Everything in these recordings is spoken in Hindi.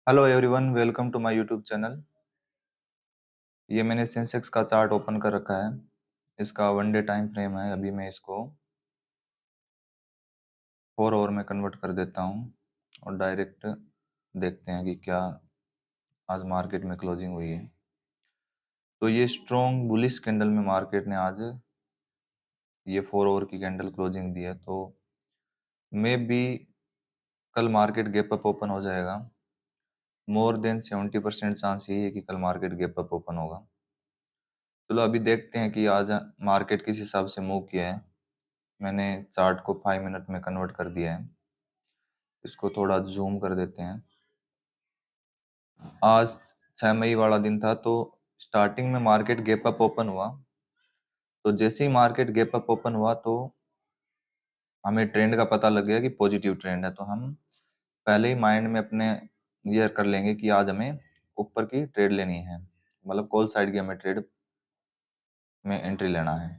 Hello everyone, welcome to my YouTube channel. ये मैंने सेंसेक्स का चार्ट ओपन कर रखा है। इसका 1 डे टाइम फ्रेम है। अभी मैं इसको 4 आवर में कन्वर्ट कर देता हूँ और डायरेक्ट देखते हैं कि क्या आज मार्केट में क्लोजिंग हुई है। तो ये स्ट्रॉन्ग बुलिश कैंडल में मार्केट ने आज ये 4 आवर की कैंडल क्लोजिंग दी है। तो मे बी कल मार्केट गैप अप ओपन हो जाएगा। मोर देन 70% चांस यही है कि कल मार्केट गैप अप ओपन होगा। चलो अभी देखते हैं कि आज मार्केट किस हिसाब से मूव किया है। मैंने चार्ट को 5 मिनट में कन्वर्ट कर दिया है। इसको थोड़ा जूम कर देते हैं। आज 6 मई वाला दिन था, तो स्टार्टिंग में मार्केट गैप अप ओपन हुआ। तो जैसे ही मार्केट गैप अप ओपन हुआ तो हमें ट्रेंड का पता लग गया कि पॉजिटिव ट्रेंड है। तो हम पहले ही माइंड में अपने ये कर लेंगे कि आज हमें ऊपर की ट्रेड लेनी है, मतलब कॉल साइड की हमें ट्रेड में एंट्री लेना है।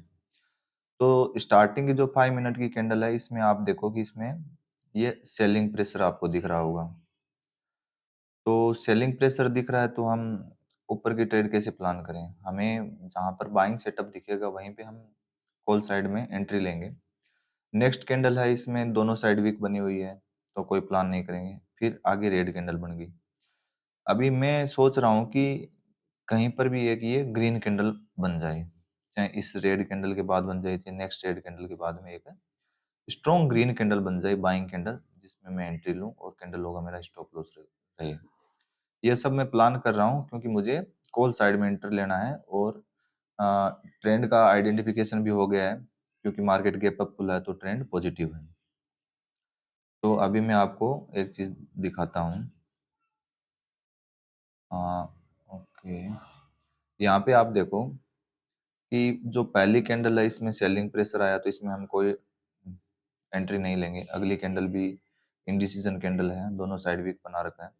तो स्टार्टिंग की जो 5 मिनट की कैंडल है, इसमें आप देखो कि इसमें ये सेलिंग प्रेशर आपको दिख रहा होगा। तो सेलिंग प्रेशर दिख रहा है, तो हम ऊपर की ट्रेड कैसे प्लान करें? हमें जहां पर बाइंग सेटअप दिखेगा वहीं पे हम कॉल साइड में एंट्री लेंगे। नेक्स्ट कैंडल है, इसमें दोनों साइड वीक बनी हुई है, तो कोई प्लान नहीं करेंगे। फिर आगे रेड कैंडल बन गई। अभी मैं सोच रहा हूँ कि कहीं पर भी एक ये ग्रीन कैंडल बन जाए, चाहे इस रेड कैंडल के बाद बन जाए, चाहे नेक्स्ट रेड कैंडल के बाद में एक स्ट्रॉन्ग ग्रीन कैंडल बन जाए, बाइंग कैंडल, जिसमें मैं एंट्री लूं और कैंडल होगा मेरा स्टॉप लॉस रहे। ये सब मैं प्लान कर रहा हूँ क्योंकि मुझे कॉल साइड में एंटर लेना है और ट्रेंड का आइडेंटिफिकेशन भी हो गया है, क्योंकि मार्केट गैप अप खुला है तो ट्रेंड पॉजिटिव है। तो अभी मैं आपको एक चीज दिखाता हूँ। ओके, यहाँ पे आप देखो कि जो पहली कैंडल है इसमें सेलिंग प्रेशर आया, तो इसमें हम कोई एंट्री नहीं लेंगे। अगली कैंडल भी इंडिसीजन कैंडल है, दोनों साइड वीक बना रखा है।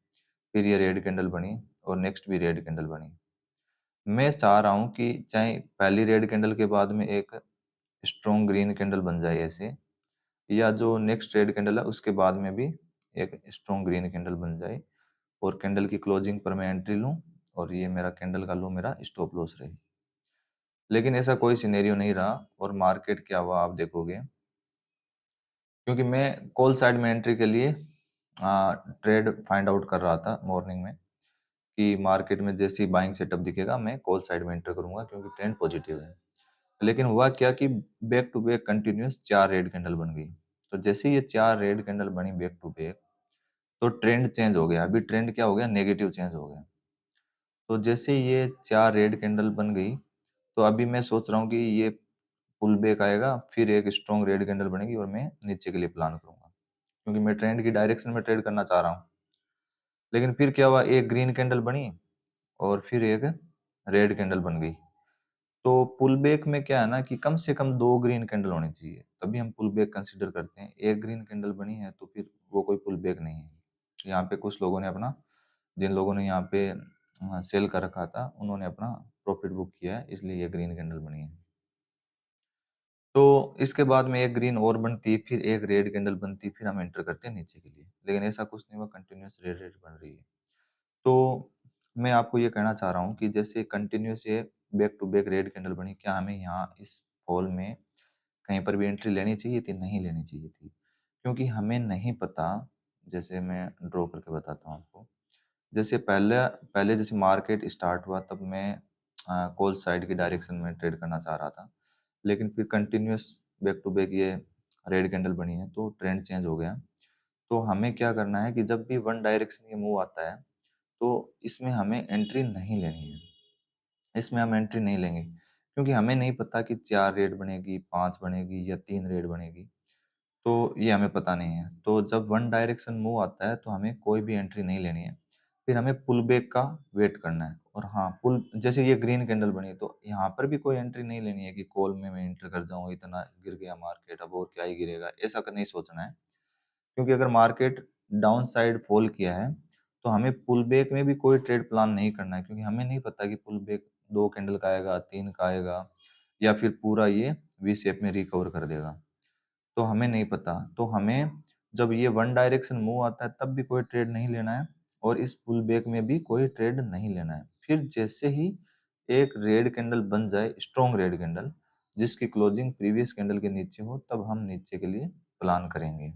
फिर ये रेड कैंडल बनी और नेक्स्ट भी रेड कैंडल बनी। मैं चाह रहा हूँ कि चाहे पहली रेड कैंडल के बाद में एक स्ट्रॉन्ग ग्रीन कैंडल बन जाए ऐसे, या जो नेक्स्ट रेड कैंडल है उसके बाद में भी एक स्ट्रॉन्ग ग्रीन कैंडल बन जाए और कैंडल की क्लोजिंग पर मैं एंट्री लूँ और ये मेरा कैंडल का लो मेरा स्टॉप लॉस रहे। लेकिन ऐसा कोई सिनेरियो नहीं रहा और मार्केट क्या हुआ आप देखोगे, क्योंकि मैं कॉल साइड में एंट्री के लिए ट्रेड फाइंड आउट कर रहा था मॉर्निंग में कि मार्केट में जैसे ही बाइंग सेटअप दिखेगा मैं कॉल साइड में एंटर करूंगा, क्योंकि ट्रेंड पॉजिटिव है। लेकिन हुआ क्या कि back to back continuous 4 red candle बन गई। तो जैसे ही ये 4 रेड कैंडल बनी बैक टू बैक, तो ट्रेंड चेंज हो गया। अभी ट्रेंड क्या हो गया? नेगेटिव चेंज हो गया। तो जैसे ही ये 4 रेड कैंडल बन गई, तो अभी मैं सोच रहा हूँ कि ये पुल बैक आएगा, फिर एक स्ट्रॉन्ग रेड कैंडल बनेगी और मैं नीचे के लिए प्लान करूंगा, क्योंकि मैं ट्रेंड की डायरेक्शन में ट्रेड करना चाह रहा हूँ। लेकिन फिर क्या हुआ? एक ग्रीन कैंडल बनी और फिर एक रेड कैंडल बन गई। तो पुल बैक में क्या है ना कि कम से कम 2 ग्रीन कैंडल होनी चाहिए, तभी हम पुल बैक कंसिडर करते हैं। एक ग्रीन कैंडल बनी है तो फिर वो कोई पुल बैक नहीं है। यहाँ पे कुछ लोगों ने अपना, जिन लोगों ने यहाँ पे सेल कर रखा था, उन्होंने अपना प्रॉफिट बुक किया है, इसलिए ये ग्रीन कैंडल बनी है। तो इसके बाद में एक ग्रीन और बनती, फिर एक रेड कैंडल बनती, फिर हम एंटर करते हैं नीचे के लिए। लेकिन ऐसा कुछ नहीं हुआ, कंटिन्यूस रेड रेड बन रही है। तो मैं आपको ये कहना चाह रहा हूँ कि जैसे कंटिन्यूस ये back to back red candle बनी, क्या हमें यहाँ इस फॉल में कहीं पर भी एंट्री लेनी चाहिए थी? नहीं लेनी चाहिए थी, क्योंकि हमें नहीं पता। जैसे मैं ड्रॉ करके बताता हूँ आपको। जैसे पहले पहले जैसे मार्केट स्टार्ट हुआ तब मैं कॉल साइड की डायरेक्शन में ट्रेड करना चाह रहा था, लेकिन फिर कंटिन्यूस बैक टू बैक ये रेड कैंडल बनी है तो ट्रेंड चेंज हो गया। तो हमें क्या करना है कि जब भी वन डायरेक्शन ये मूव आता है, तो इसमें हमें एंट्री नहीं लेनी है। इसमें हम एंट्री नहीं लेंगे, क्योंकि हमें नहीं पता कि 4 रेड बनेगी, 5 बनेगी या 3 रेड बनेगी। तो ये हमें पता नहीं है। तो जब वन डायरेक्शन मूव आता है तो हमें कोई भी एंट्री नहीं लेनी है। फिर हमें पुल बैक का वेट करना है। और हाँ, पुल जैसे ये ग्रीन कैंडल बनी तो यहाँ पर भी कोई एंट्री नहीं लेनी है कि कॉल में मैं एंटर कर जाऊँ, इतना गिर गया मार्केट, अब और क्या ही गिरेगा, ऐसा नहीं सोचना है। क्योंकि अगर मार्केट डाउन साइड फॉल किया है तो हमें पुल बैक में भी कोई ट्रेड प्लान नहीं करना है, क्योंकि हमें नहीं पता कि पुल बैक 2 कैंडल का आएगा, 3 का आएगा, या फिर पूरा ये वी शेप में रिकवर कर देगा। तो हमें नहीं पता। तो हमें जब ये वन डायरेक्शन मूव आता है तब भी कोई ट्रेड नहीं लेना है। और इस पुल बैक में भी कोई ट्रेड नहीं लेना है। फिर जैसे ही एक रेड कैंडल बन जाए, स्ट्रॉन्ग रेड कैंडल, जिसकी क्लोजिंग प्रीवियस कैंडल के नीचे हो, तब हम नीचे के लिए प्लान करेंगे।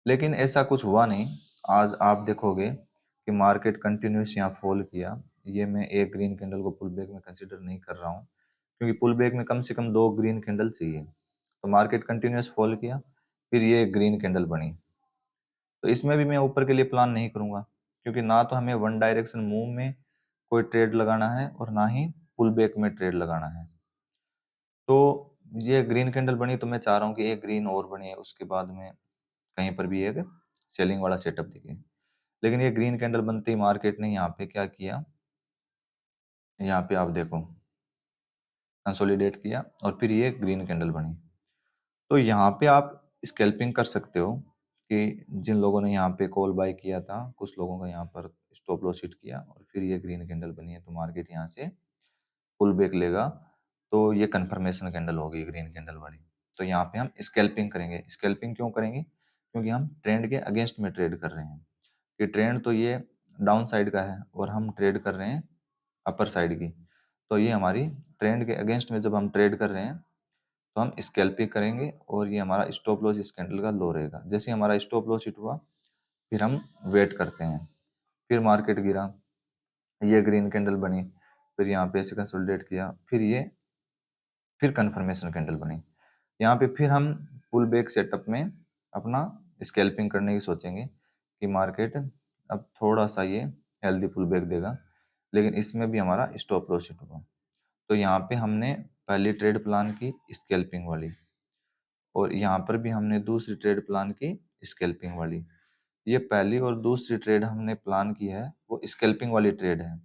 लेकिन ऐसा कुछ हुआ नहीं। आज आप देखोगे कि मार्केट कंटिन्यूस यहाँ फॉल किया। ये मैं एक ग्रीन कैंडल को पुल बैक में कंसिडर नहीं कर रहा हूँ, क्योंकि पुल बैक में कम से कम 2 ग्रीन कैंडल चाहिए। तो मार्केट कंटिन्यूस फॉल किया, फिर ये ग्रीन कैंडल बनी। तो इसमें भी मैं ऊपर के लिए प्लान नहीं करूंगा, क्योंकि ना तो हमें वन डायरेक्शन मूव में कोई ट्रेड लगाना है और ना ही पुल बैक में ट्रेड लगाना है। तो ये ग्रीन कैंडल बनी, तो मैं चाह रहा हूँ कि एक ग्रीन और बने, उसके बाद में कहीं पर भी एक सेलिंग वाला सेटअप दिखे। लेकिन ये ग्रीन कैंडल बनते ही मार्केट ने यहाँ पे क्या किया, यहाँ पे आप देखो कंसोलिडेट किया और फिर ये ग्रीन कैंडल बनी। तो यहाँ पे आप स्कैल्पिंग कर सकते हो कि जिन लोगों ने यहाँ पे कॉल बाय किया था, कुछ लोगों का यहाँ पर स्टॉप लॉस हिट किया और फिर ये ग्रीन कैंडल बनी है, तो मार्केट यहाँ से पुल बैक लेगा। तो ये कंफर्मेशन कैंडल होगी ग्रीन कैंडल वाली। तो यहाँ पे हम स्कैल्पिंग करेंगे। स्कैल्पिंग क्यों करेंगे? क्योंकि हम ट्रेंड के अगेंस्ट में ट्रेड कर रहे हैं, कि ट्रेंड तो ये डाउन साइड का है और हम ट्रेड कर रहे हैं अपर साइड की। तो ये हमारी ट्रेंड के अगेंस्ट में जब हम ट्रेड कर रहे हैं, तो हम स्कैल्पिंग करेंगे और ये हमारा स्टॉप लॉस इस कैंडल का लो रहेगा। जैसे हमारा स्टॉप लॉस हिट हुआ, फिर हम वेट करते हैं, फिर मार्केट गिरा, ये ग्रीन कैंडल बनी, फिर यहाँ पे ऐसे कंसोलिडेट किया, फिर कंफर्मेशन कैंडल बनी। यहाँ पे फिर हम पुल बैक सेटअप में अपना स्कैल्पिंग करने की सोचेंगे कि मार्केट अब थोड़ा सा ये हेल्दी पुल बैक देगा, लेकिन इसमें भी हमारा स्टॉप लॉस हिट होगा। तो यहाँ पे हमने पहली ट्रेड प्लान की स्कैल्पिंग वाली, और यहाँ पर भी हमने दूसरी ट्रेड प्लान की स्कैल्पिंग वाली। ये पहली और दूसरी ट्रेड हमने प्लान की है वो स्कैल्पिंग वाली ट्रेड है,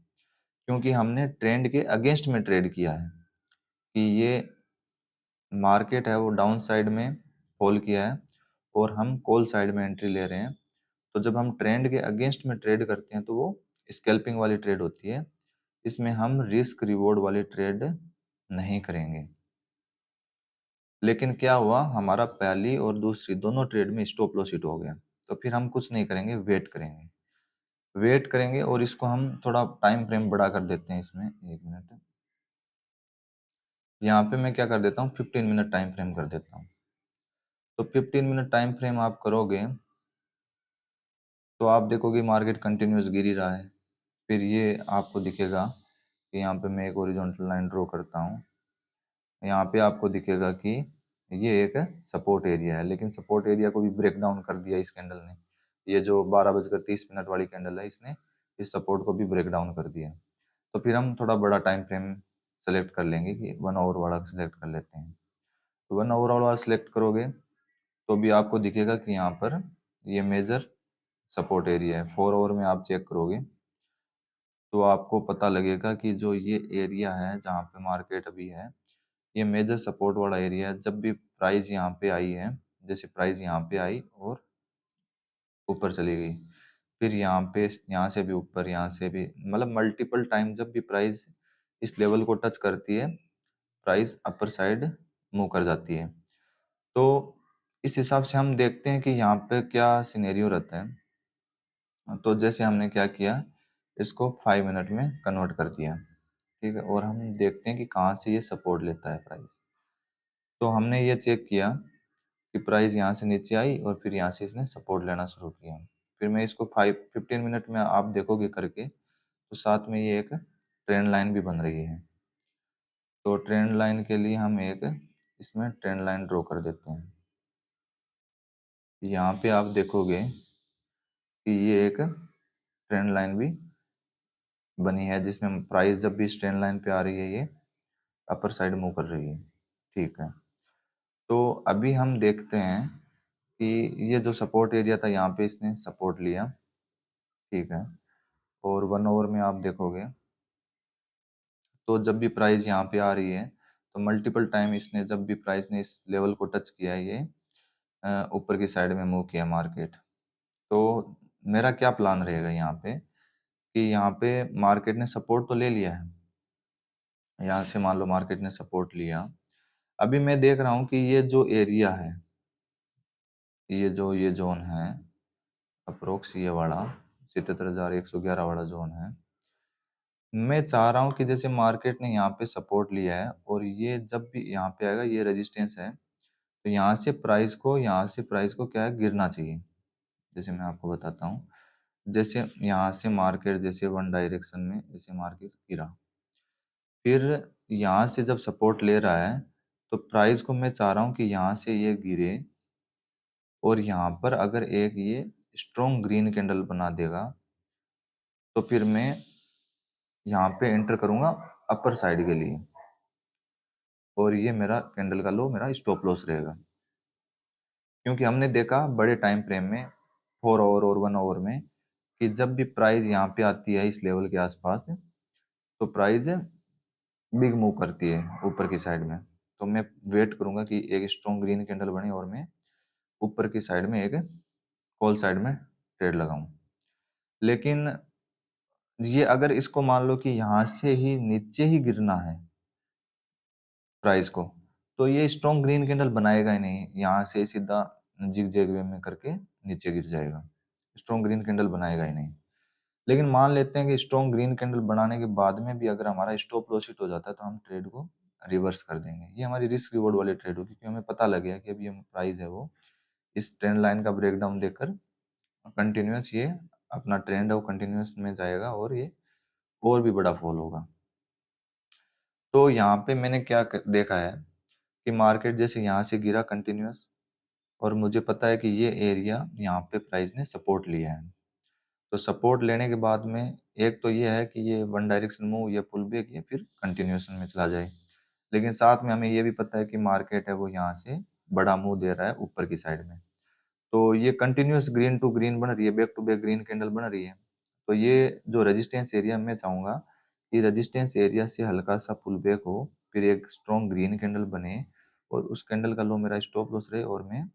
क्योंकि हमने ट्रेंड के अगेंस्ट में ट्रेड किया है कि ये मार्केट है वो डाउन साइड में फॉल किया है और हम कॉल साइड में एंट्री ले रहे हैं। तो जब हम ट्रेंड के अगेंस्ट में ट्रेड करते हैं तो वो स्कैल्पिंग वाली ट्रेड होती है। इसमें हम रिस्क रिवॉर्ड वाली ट्रेड नहीं करेंगे। लेकिन क्या हुआ, हमारा पहली और दूसरी दोनों ट्रेड में स्टॉप लॉस हिट हो गया। तो फिर हम कुछ नहीं करेंगे, वेट करेंगे। वेट करेंगे और इसको हम थोड़ा टाइम फ्रेम बढ़ा कर देते हैं। इसमें 1 मिनट, यहाँ पे मैं क्या कर देता हूँ, 15 मिनट टाइम फ्रेम कर देता हूँ। तो 15 मिनट टाइम फ्रेम आप करोगे तो आप देखोगे मार्केट कंटिन्यूस गिर ही रहा है। फिर ये आपको दिखेगा कि यहाँ पे मैं एक हॉरिजॉन्टल लाइन ड्रॉ करता हूँ। यहाँ पे आपको दिखेगा कि ये एक सपोर्ट एरिया है, लेकिन सपोर्ट एरिया को भी ब्रेक डाउन कर दिया इस कैंडल ने। ये जो 12:30 वाली कैंडल है, इसने इस सपोर्ट को भी ब्रेक डाउन कर दिया। तो फिर हम थोड़ा बड़ा टाइम फ्रेम सेलेक्ट कर लेंगे कि 1 आवर वाला सेलेक्ट कर लेते हैं। तो 1 आवर वाला सेलेक्ट करोगे तो भी आपको दिखेगा कि यहाँ पर ये मेजर सपोर्ट एरिया है। 4 आवर में आप चेक करोगे तो आपको पता लगेगा कि जो ये एरिया है जहाँ पे मार्केट अभी है, ये मेजर सपोर्ट वाला एरिया है। जब भी प्राइस यहाँ पे आई है, जैसे प्राइस यहाँ पे आई और ऊपर चली गई, फिर यहाँ पे यहाँ से भी ऊपर, यहाँ से भी, मतलब मल्टीपल टाइम जब भी प्राइस इस लेवल को टच करती है, प्राइस अपर साइड मूव कर जाती है। तो इस हिसाब से हम देखते हैं कि यहाँ पे क्या सिनेरियो रहता है। तो जैसे हमने क्या किया, इसको 5 मिनट में कन्वर्ट कर दिया, ठीक है, और हम देखते हैं कि कहाँ से ये सपोर्ट लेता है प्राइस। तो हमने ये चेक किया कि प्राइस यहाँ से नीचे आई और फिर यहाँ से इसने सपोर्ट लेना शुरू किया। फिर मैं इसको 15 मिनट में आप देखोगे करके, तो साथ में ये एक ट्रेंड लाइन भी बन रही है। तो ट्रेंड लाइन के लिए हम एक इसमें ट्रेंड लाइन ड्रॉ कर देते हैं। यहाँ पे आप देखोगे कि ये एक ट्रेंड लाइन भी बनी है, जिसमें प्राइस जब भी इस ट्रेंड लाइन पे आ रही है, ये अपर साइड मूव कर रही है, ठीक है। तो अभी हम देखते हैं कि ये जो सपोर्ट एरिया था, यहाँ पे इसने सपोर्ट लिया, ठीक है, और 1 आवर में आप देखोगे तो जब भी प्राइस यहाँ पे आ रही है, तो मल्टीपल टाइम इसने, जब भी प्राइस ने इस लेवल को टच किया है, ये ऊपर की साइड में मूव किया मार्केट। तो मेरा क्या प्लान रहेगा यहाँ पे कि यहाँ पे मार्केट ने सपोर्ट तो ले लिया है, यहाँ से मान लो मार्केट ने सपोर्ट लिया। अभी मैं देख रहा हूँ कि ये जो एरिया है, ये जो ये जोन है अप्रोक्स ये वाला, 77,111 वाला जोन है। मैं चाह रहा हूँ कि जैसे मार्केट ने यहाँ पे सपोर्ट लिया है और ये जब भी यहाँ पे आएगा, ये रेजिस्टेंस है, तो यहाँ से प्राइस को क्या है, गिरना चाहिए। जैसे मैं आपको बताता हूँ, जैसे यहाँ से मार्केट जैसे वन डायरेक्शन में जैसे मार्केट गिरा, फिर यहाँ से जब सपोर्ट ले रहा है, तो प्राइस को मैं चाह रहा हूँ कि यहाँ से ये गिरे और यहाँ पर अगर एक ये स्ट्रॉन्ग ग्रीन कैंडल बना देगा, तो फिर मैं यहाँ पे एंटर करूँगा अपर साइड के लिए, और ये मेरा कैंडल का लो मेरा स्टॉप लॉस रहेगा। क्योंकि हमने देखा बड़े टाइम फ्रेम में 4 आवर और 1 आवर में कि जब भी प्राइस यहाँ पे आती है इस लेवल के आसपास, तो प्राइस बिग मूव करती है ऊपर की साइड में। तो मैं वेट करूंगा कि एक स्ट्रॉन्ग ग्रीन कैंडल बने और मैं ऊपर की साइड में एक कॉल साइड में ट्रेड लगाऊं। लेकिन ये अगर इसको मान लो कि यहाँ से ही नीचे ही गिरना है प्राइस को, तो ये स्ट्रॉन्ग ग्रीन कैंडल बनाएगा ही नहीं, यहाँ से सीधा जिग जैग वे में करके नीचे गिर जाएगा, स्ट्रॉन्ग ग्रीन कैंडल बनाएगा ही नहीं। लेकिन मान लेते हैं कि स्ट्रॉन्ग ग्रीन कैंडल बनाने के बाद में भी अगर हमारा स्टॉप लॉस हिट हो जाता है, तो हम ट्रेड को रिवर्स कर देंगे। ये हमारी रिस्क रिवॉर्ड वाली ट्रेड होगी, क्योंकि हमें पता लग गया कि अभी हम प्राइस है वो इस ट्रेंड लाइन का ब्रेकडाउन देकर कंटिन्यूस ये अपना ट्रेंड है वो कंटिन्यूस में जाएगा और ये और भी बड़ा फॉल होगा। तो यहाँ पे मैंने क्या देखा है कि मार्केट जैसे यहाँ से गिरा कंटिन्यूस, और मुझे पता है कि ये एरिया यहाँ पे प्राइस ने सपोर्ट लिया है। तो सपोर्ट लेने के बाद में एक तो ये है कि ये वन डायरेक्शन मूव या पुल बैक या फिर कंटिन्यूएशन में चला जाए। लेकिन साथ में हमें ये भी पता है कि मार्केट है वो यहाँ से बड़ा मूव दे रहा है ऊपर की साइड में। तो ये कंटिन्यूस ग्रीन टू ग्रीन बन रही है, back to back green candle बन रही है। तो ये जो रेजिस्टेंस एरिया मैं चाहूंगा कि रेजिस्टेंस एरिया से हल्का सा पुल बैक हो, फिर एक स्ट्रॉन्ग ग्रीन कैंडल बने और उस कैंडल का लो मेरा स्टॉप लॉस रहे और मैं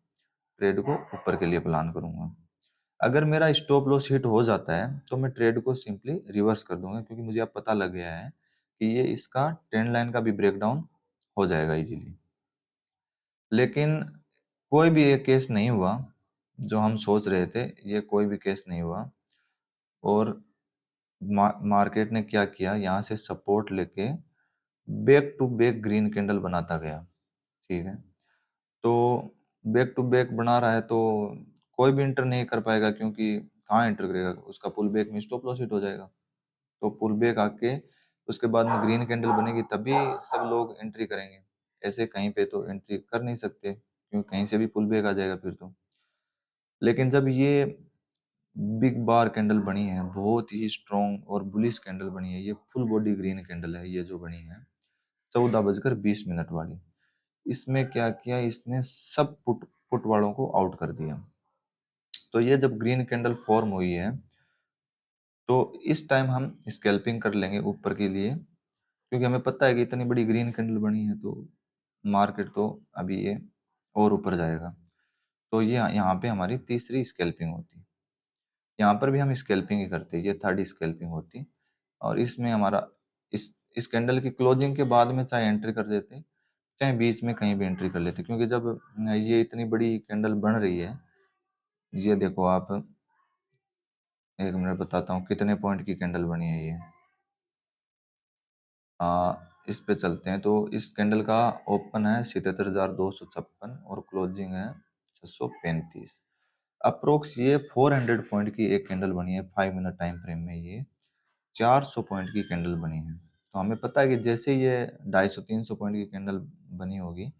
ट्रेड को ऊपर के लिए प्लान करूंगा। अगर मेरा स्टॉप लॉस हिट हो जाता है, तो मैं ट्रेड को सिंपली रिवर्स कर दूंगा, क्योंकि मुझे अब पता लग गया है कि ये इसका ट्रेंड लाइन का भी ब्रेकडाउन हो जाएगा इजीली। लेकिन कोई भी एक केस नहीं हुआ जो हम सोच रहे थे, ये कोई भी केस नहीं हुआ। और मार्केट ने क्या किया, यहाँ से सपोर्ट लेके back to back green candle बनाता गया। ठीक है, तो बैक टू बैक बना रहा है तो कोई भी इंटर नहीं कर पाएगा, क्योंकि कहाँ इंटर करेगा, उसका पुल बैक में स्टॉप लॉस हिट हो जाएगा। तो पुल बैक आके उसके बाद में ग्रीन कैंडल बनेगी, तभी सब लोग एंट्री करेंगे। ऐसे कहीं पे तो एंट्री कर नहीं सकते, क्योंकि कहीं से भी पुल बैक आ जाएगा फिर तो। लेकिन जब ये बिग बार कैंडल बनी है, बहुत ही स्ट्रॉन्ग और बुलिश कैंडल बनी है, ये फुल बॉडी ग्रीन कैंडल है ये जो बनी है 14:20 वाली, इसमें क्या किया इसने, सब पुट पुट वालों को आउट कर दिया। तो ये जब ग्रीन कैंडल फॉर्म हुई है, तो इस टाइम हम स्कैल्पिंग कर लेंगे ऊपर के लिए, क्योंकि हमें पता है कि इतनी बड़ी ग्रीन कैंडल बनी है तो मार्केट तो अभी ये और ऊपर जाएगा। तो ये यहाँ पे हमारी तीसरी स्कैल्पिंग होती। यहाँ पर भी हम स्कैल्पिंग ही करते, ये थर्ड स्कैल्पिंग होती। और इसमें हमारा इस कैंडल की क्लोजिंग के बाद में चाहे एंट्री कर देते, चाहे बीच में कहीं भी एंट्री कर लेते, क्योंकि जब ये इतनी बड़ी कैंडल बन रही है, ये देखो आप, एक मिनट बताता हूँ कितने पॉइंट की कैंडल बनी है ये। इस पे चलते हैं। तो इस कैंडल का ओपन है 77,256 और क्लोजिंग है 635। अप्रोक्स ये 400 पॉइंट की एक कैंडल बनी है 5 मिनट टाइम फ्रेम में, ये 400 पॉइंट की कैंडल बनी है। तो हमें पता है कि जैसे ये 250-300 पॉइंट की कैंडल बनी होगी,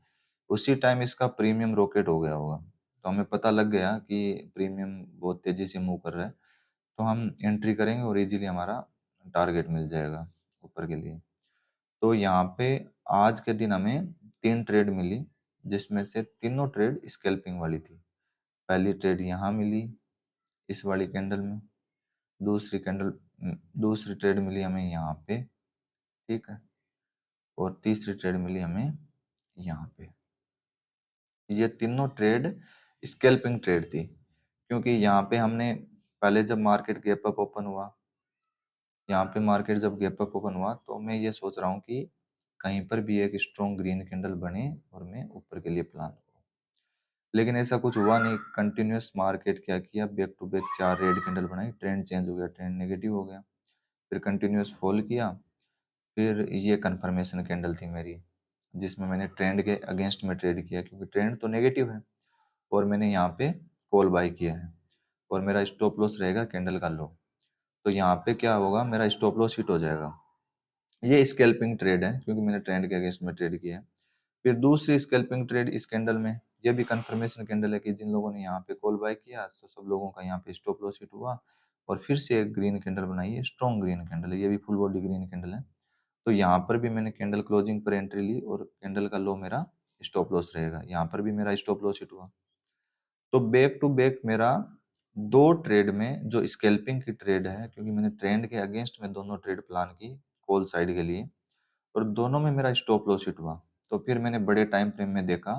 उसी टाइम इसका प्रीमियम रॉकेट हो गया होगा। तो हमें पता लग गया कि प्रीमियम बहुत तेजी से मूव कर रहा है, तो हम एंट्री करेंगे और इजीली हमारा टारगेट मिल जाएगा ऊपर के लिए। तो यहाँ पे आज के दिन हमें 3 ट्रेड मिली, जिसमें से तीनों ट्रेड स्कैल्पिंग वाली थी। पहली ट्रेड यहाँ मिली इस वाली कैंडल में, दूसरी कैंडल दूसरी ट्रेड मिली हमें यहाँ पे, ठीक है, और तीसरी ट्रेड मिली हमें यहाँ पे। ये तीनों ट्रेड स्कैल्पिंग ट्रेड थी, क्योंकि यहाँ पे हमने पहले जब मार्केट गैप अप ओपन हुआ, यहाँ पे मार्केट जब गैप अप ओपन हुआ, तो मैं ये सोच रहा हूँ कि कहीं पर भी एक स्ट्रॉन्ग ग्रीन कैंडल बने और मैं ऊपर के लिए प्लान करूँ। लेकिन ऐसा कुछ हुआ नहीं। कंटिन्यूअस मार्केट क्या किया, back to back 4 red candle बनाई, ट्रेंड चेंज हो गया, ट्रेंड नेगेटिव हो गया, फिर कंटिन्यूअस फॉल किया। फिर ये कंफर्मेशन कैंडल थी मेरी, जिसमें मैंने ट्रेंड के अगेंस्ट में ट्रेड किया, क्योंकि ट्रेंड तो नेगेटिव है और मैंने यहाँ पे कॉल बाय किया है और मेरा स्टॉप लॉस रहेगा कैंडल का लो। तो यहाँ पे क्या होगा, मेरा स्टॉप लॉस हिट हो जाएगा। ये स्कैल्पिंग ट्रेड है, क्योंकि मैंने ट्रेंड के अगेंस्ट में ट्रेड किया है। फिर दूसरी स्कैल्पिंग ट्रेड इस कैंडल में, ये भी कंफर्मेशन कैंडल है कि जिन लोगों ने यहाँ पे कॉल बाय किया तो सब लोगों का यहाँ पे स्टॉप लॉस हिट हुआ। और फिर से एक ग्रीन कैंडल बनाई है, स्ट्रॉन्ग ग्रीन कैंडल है, ये भी फुल बॉडी ग्रीन कैंडल है। तो यहाँ पर भी मैंने कैंडल क्लोजिंग पर एंट्री ली और कैंडल का लो मेरा स्टॉप लॉस रहेगा, यहाँ पर भी मेरा स्टॉप लॉस हिट हुआ। तो बैक टू बैक मेरा दो ट्रेड में जो स्कैल्पिंग की ट्रेड है, क्योंकि मैंने ट्रेंड के अगेंस्ट में दोनों ट्रेड प्लान की कॉल साइड के लिए, और दोनों में मेरा स्टॉप लॉस हिट हुआ। तो फिर मैंने बड़े टाइम फ्रेम में देखा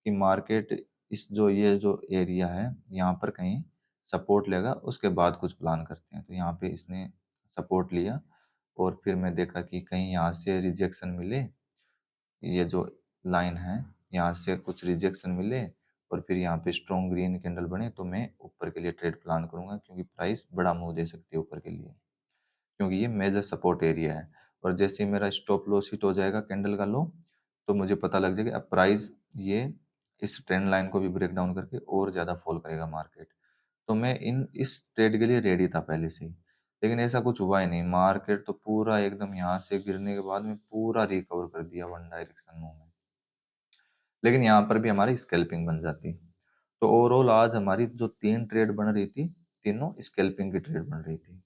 कि मार्केट इस जो ये जो एरिया है यहाँ पर कहीं सपोर्ट लेगा, उसके बाद कुछ प्लान करते हैं। तो यहाँ पे इसने सपोर्ट लिया और फिर मैं देखा कि कहीं यहाँ से रिजेक्शन मिले, ये जो लाइन है यहाँ से कुछ रिजेक्शन मिले और फिर यहाँ पे स्ट्रॉन्ग ग्रीन कैंडल बने, तो मैं ऊपर के लिए ट्रेड प्लान करूंगा, क्योंकि प्राइस बड़ा मूव दे सकती है ऊपर के लिए, क्योंकि ये मेजर सपोर्ट एरिया है। और जैसे ही मेरा स्टॉप लॉस हिट हो जाएगा कैंडल का लो, तो मुझे पता लग जाएगा अब प्राइस ये इस ट्रेंड लाइन को भी ब्रेक डाउन करके और ज़्यादा फॉल करेगा मार्केट। तो मैं इस ट्रेड के लिए रेडी था पहले से ही। लेकिन ऐसा कुछ हुआ ही नहीं, मार्केट तो पूरा एकदम यहाँ से गिरने के बाद में पूरा रिकवर कर दिया वन डायरेक्शन मूव में। लेकिन यहाँ पर भी हमारी स्कैल्पिंग बन जाती। तो ओवरऑल आज हमारी जो 3 ट्रेड बन रही थी, तीनों स्कैल्पिंग की ट्रेड बन रही थी।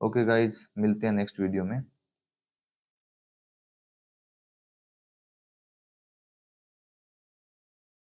ओके गाइज, मिलते हैं नेक्स्ट वीडियो में।